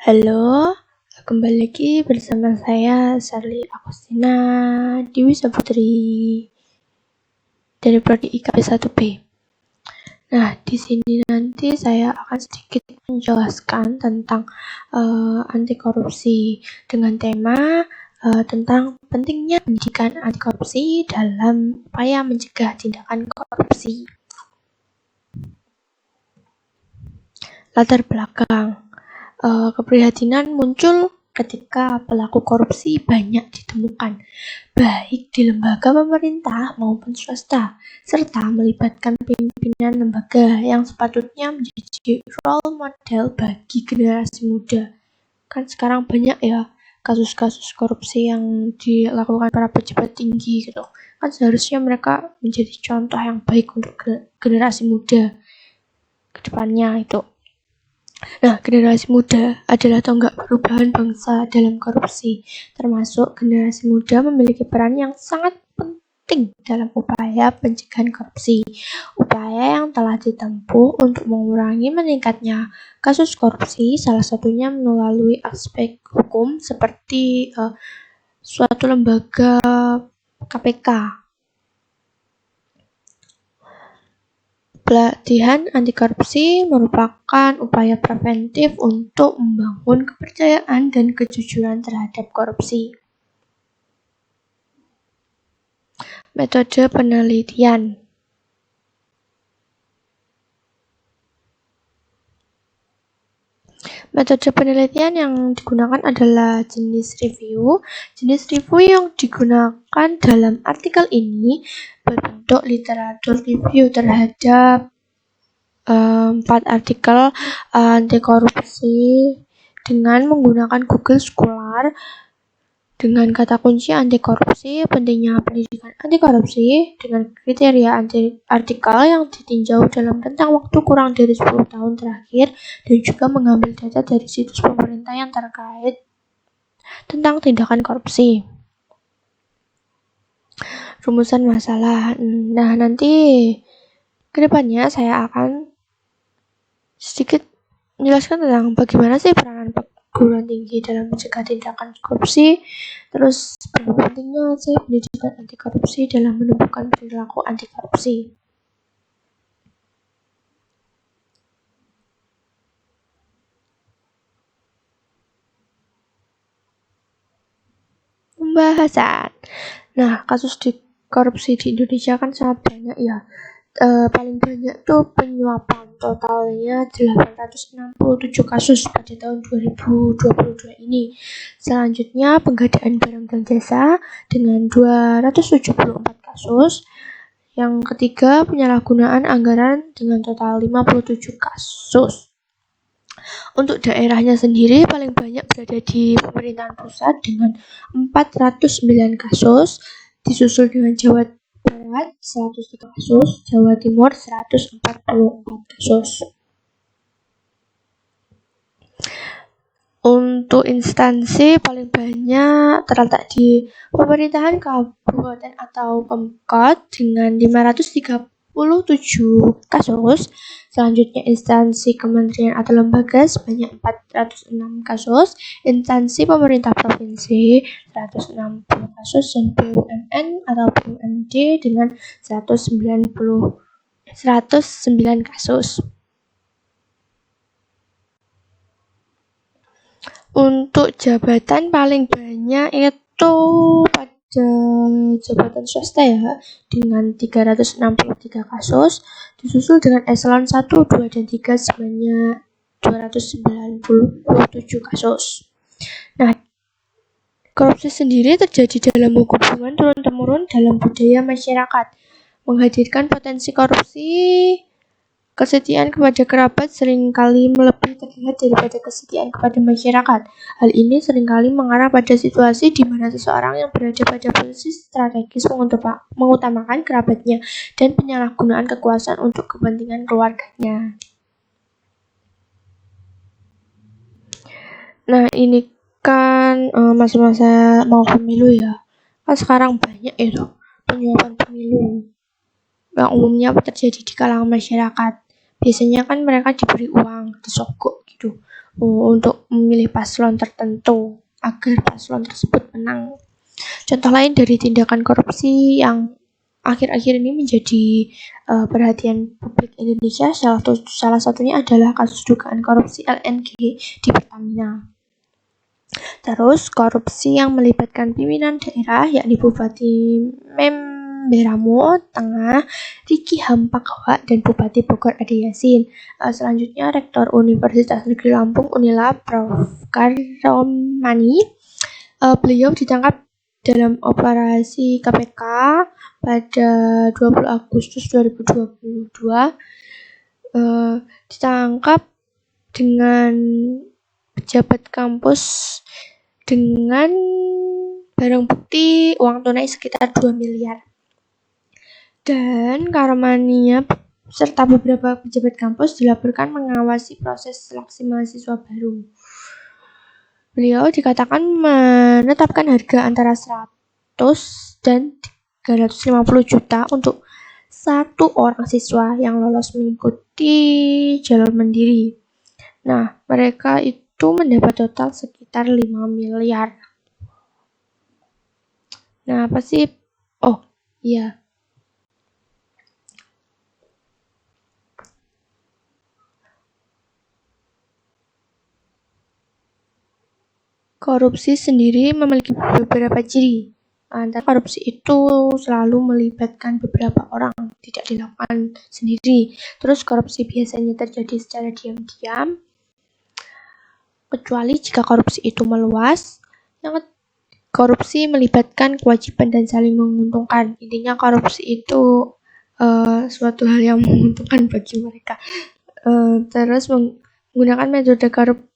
Halo, kembali lagi bersama saya Sharly Agustina Dewi Saputri dari Prodi IKP 1B. Nah, di sini nanti saya akan sedikit menjelaskan tentang anti korupsi dengan tema tentang pentingnya pendidikan anti korupsi dalam upaya mencegah tindakan korupsi. Latar belakang. Keprihatinan muncul ketika pelaku korupsi banyak ditemukan, baik di lembaga pemerintah maupun swasta, serta melibatkan pimpinan lembaga yang sepatutnya menjadi role model bagi generasi muda. Kan sekarang banyak ya kasus-kasus korupsi yang dilakukan para pejabat tinggi gitu. Kan seharusnya mereka menjadi contoh yang baik untuk generasi muda ke depannya itu. Nah, generasi muda adalah tonggak perubahan bangsa dalam korupsi, termasuk generasi muda memiliki peran yang sangat penting dalam upaya pencegahan korupsi. Upaya yang telah ditempuh untuk mengurangi meningkatnya kasus korupsi, salah satunya melalui aspek hukum seperti suatu lembaga KPK. Pelatihan anti korupsi merupakan upaya preventif untuk membangun kepercayaan dan kejujuran terhadap korupsi. Metode penelitian. Metode penelitian yang digunakan adalah jenis review. Jenis review yang digunakan dalam artikel ini berbentuk literatur review terhadap 4 artikel anti korupsi dengan menggunakan Google Scholar dengan kata kunci anti korupsi, pentingnya pendidikan anti korupsi dengan kriteria artikel yang ditinjau dalam rentang waktu kurang dari 10 tahun terakhir dan juga mengambil data dari situs pemerintah yang terkait tentang tindakan korupsi. Rumusan masalah. Nah, nanti kedepannya saya akan sedikit menjelaskan tentang bagaimana sih peranan perguruan tinggi dalam mencegah tindakan korupsi, terus berapa pentingnya sih pendidikan anti korupsi dalam menumbuhkan perilaku anti korupsi. Pembahasan. Nah, kasus korupsi di Indonesia kan sangat banyak ya. Paling banyak tuh penyuapan, totalnya 867 kasus pada tahun 2022 ini. Selanjutnya penggadaan barang dan jasa dengan 274 kasus. Yang ketiga penyalahgunaan anggaran dengan total 57 kasus. Untuk daerahnya sendiri paling banyak berada di pemerintahan pusat dengan 409 kasus, disusul dengan Jawa Barat 103 kasus, Jawa Timur 144 kasus. Untuk instansi paling banyak terletak di pemerintahan kabupaten atau Pemkot dengan 537 kasus. Selanjutnya instansi kementerian atau lembaga sebanyak 406 kasus, instansi pemerintah provinsi 160 kasus, dan BUMN atau BUMD dengan 109 kasus. Untuk jabatan paling banyak itu pada jabatan swasta ya, dengan 363 kasus, disusul dengan eselon 1, 2, dan 3 sebanyak 297 kasus. Nah, korupsi sendiri terjadi dalam hubungan turun-temurun dalam budaya masyarakat, menghadirkan potensi korupsi. Kesetiaan kepada kerabat seringkali lebih terlihat daripada kesetiaan kepada masyarakat. Hal ini seringkali mengarah pada situasi di mana seseorang yang berada pada posisi strategis mengutamakan kerabatnya dan penyalahgunaan kekuasaan untuk kepentingan keluarganya. Nah, ini kan masa-masa mau pemilu ya. Kan sekarang banyak itu penyuapan pemilu yang umumnya terjadi di kalangan masyarakat. Biasanya kan mereka diberi uang, disogok gitu, untuk memilih paslon tertentu agar paslon tersebut menang. Contoh lain dari tindakan korupsi yang akhir-akhir ini menjadi perhatian publik Indonesia, salah satunya adalah kasus dugaan korupsi LNG di Pertamina. Terus korupsi yang melibatkan pimpinan daerah, yakni Bupati Memberamo Tengah, Riki Hampagawa, dan Bupati Bogor Ade Yasin. Selanjutnya Rektor Universitas Negeri Lampung Unila, Prof. Karomani. Beliau ditangkap dalam operasi KPK pada 20 Agustus 2022. Ditangkap dengan pejabat kampus dengan barang bukti uang tunai sekitar 2 miliar. Dan Karomania serta beberapa pejabat kampus dilaporkan mengawasi proses seleksi mahasiswa baru. Beliau dikatakan menetapkan harga antara 100 dan 350 juta untuk satu orang siswa yang lolos mengikuti jalur mandiri. Nah, mereka itu mendapat total sekitar 5 miliar. Nah, apa sih? Oh, iya. Korupsi sendiri memiliki beberapa ciri. Antara korupsi itu selalu melibatkan beberapa orang, tidak dilakukan sendiri. Terus korupsi biasanya terjadi secara diam-diam, kecuali jika korupsi itu meluas. Yang korupsi melibatkan kewajiban dan saling menguntungkan. Intinya korupsi itu suatu hal yang menguntungkan bagi mereka. Terus menggunakan metode korup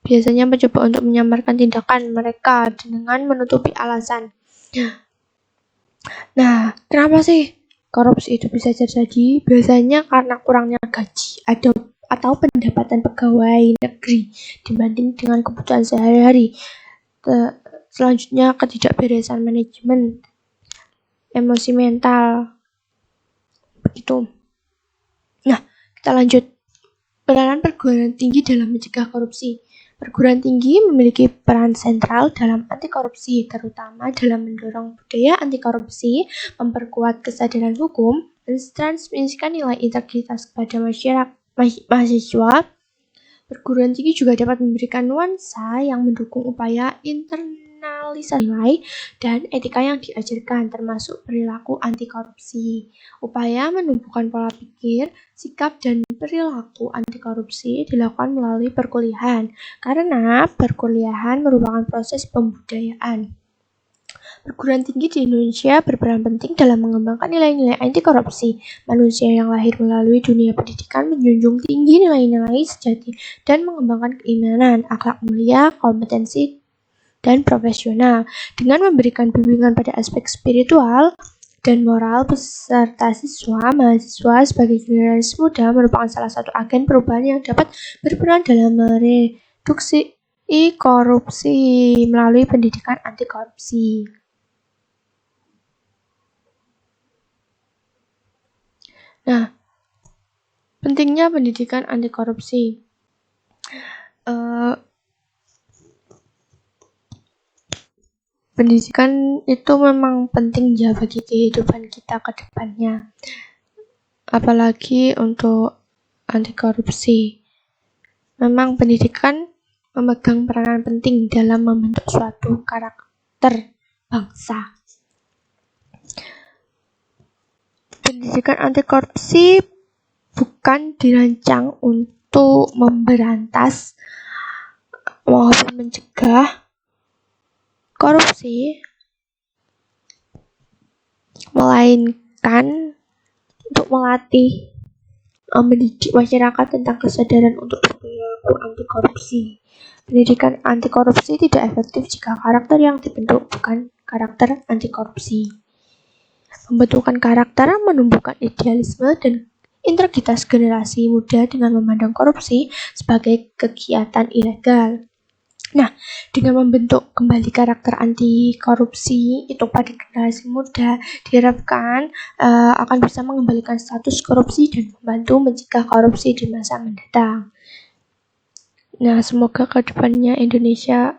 biasanya mencoba untuk menyamarkan tindakan mereka dengan menutupi alasan. Nah, kenapa sih korupsi itu bisa terjadi? Biasanya karena kurangnya gaji atau pendapatan pegawai negeri dibanding dengan kebutuhan sehari-hari. Selanjutnya, ketidakberesan manajemen, emosi mental, begitu. Nah, kita lanjut. Peranan perguruan tinggi dalam mencegah korupsi. Perguruan tinggi memiliki peran sentral dalam anti korupsi, terutama dalam mendorong budaya anti korupsi, memperkuat kesadaran hukum, dan transmisikan nilai integritas kepada mahasiswa. Perguruan tinggi juga dapat memberikan nuansa yang mendukung upaya internalisasi nilai dan etika yang diajarkan, termasuk perilaku anti korupsi. Upaya menumbuhkan pola pikir, sikap, dan perilaku anti korupsi dilakukan melalui perkuliahan, karena perkuliahan merupakan proses pembudayaan. Perguruan tinggi di Indonesia berperan penting dalam mengembangkan nilai-nilai anti korupsi. Manusia yang lahir melalui dunia pendidikan menjunjung tinggi nilai-nilai sejati dan mengembangkan keimanan, akhlak mulia, kompetensi, dan profesional. Dengan memberikan bimbingan pada aspek spiritual dan moral peserta mahasiswa sebagai generasi muda merupakan salah satu agen perubahan yang dapat berperan dalam mereduksi korupsi melalui pendidikan anti korupsi. Nah, pentingnya pendidikan anti korupsi. Pendidikan itu memang penting ya bagi kehidupan kita ke depannya. Apalagi untuk anti korupsi. Memang pendidikan memegang peranan penting dalam membentuk suatu karakter bangsa. Pendidikan anti korupsi bukan dirancang untuk memberantas maupun mencegah korupsi, melainkan untuk melatih mendidik masyarakat tentang kesadaran untuk berperilaku anti korupsi. Pendidikan anti korupsi tidak efektif jika karakter yang dibentuk bukan karakter anti korupsi. Pembentukan karakter menumbuhkan idealisme dan integritas generasi muda dengan memandang korupsi sebagai kegiatan ilegal. Nah, dengan membentuk kembali karakter anti korupsi itu pada generasi muda, diharapkan akan bisa mengembalikan status korupsi dan membantu mencegah korupsi di masa mendatang. Nah, semoga kedepannya Indonesia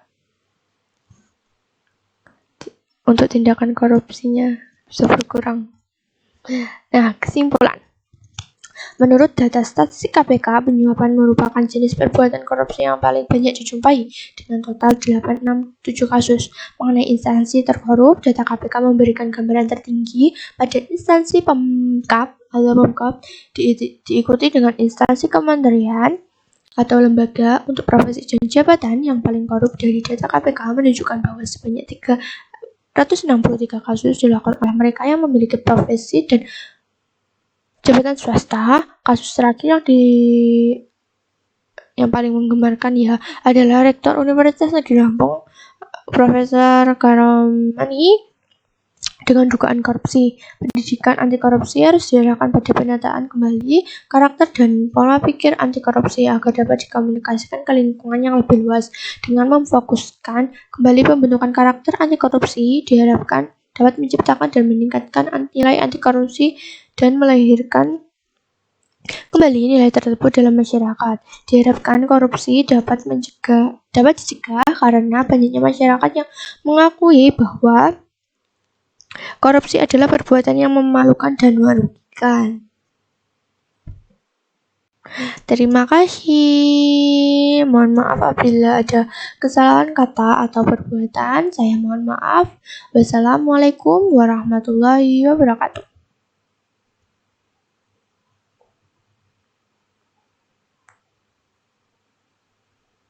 untuk tindakan korupsinya bisa berkurang. Nah, kesimpulan. Menurut data statistik KPK, penyuapan merupakan jenis perbuatan korupsi yang paling banyak dijumpai dengan total 867 kasus. Mengenai instansi terkorup, data KPK memberikan gambaran tertinggi pada instansi Pemkab atau Pemkab diikuti dengan instansi kementerian atau lembaga untuk profesi dan jabatan. Yang paling korup dari data KPK menunjukkan bahwa sebanyak 363 kasus dilakukan oleh mereka yang memiliki profesi dan jabatan swasta. Kasus terakhir yang paling menggemparkan ya adalah Rektor Universitas Negeri Lampung, Profesor Karamani, dengan dugaan korupsi. Pendidikan anti korupsi harus diarahkan pada penataan kembali karakter dan pola pikir anti korupsi agar dapat dikomunikasikan ke lingkungan yang lebih luas. Dengan memfokuskan kembali pembentukan karakter anti korupsi, diharapkan dapat menciptakan dan meningkatkan nilai anti korupsi dan melahirkan kembali nilai tersebut dalam masyarakat. Diharapkan korupsi dapat dicegah karena banyaknya masyarakat yang mengakui bahwa korupsi adalah perbuatan yang memalukan dan merugikan. Terima kasih. Mohon maaf apabila ada kesalahan kata atau perbuatan. Saya mohon maaf. Wassalamualaikum warahmatullahi wabarakatuh.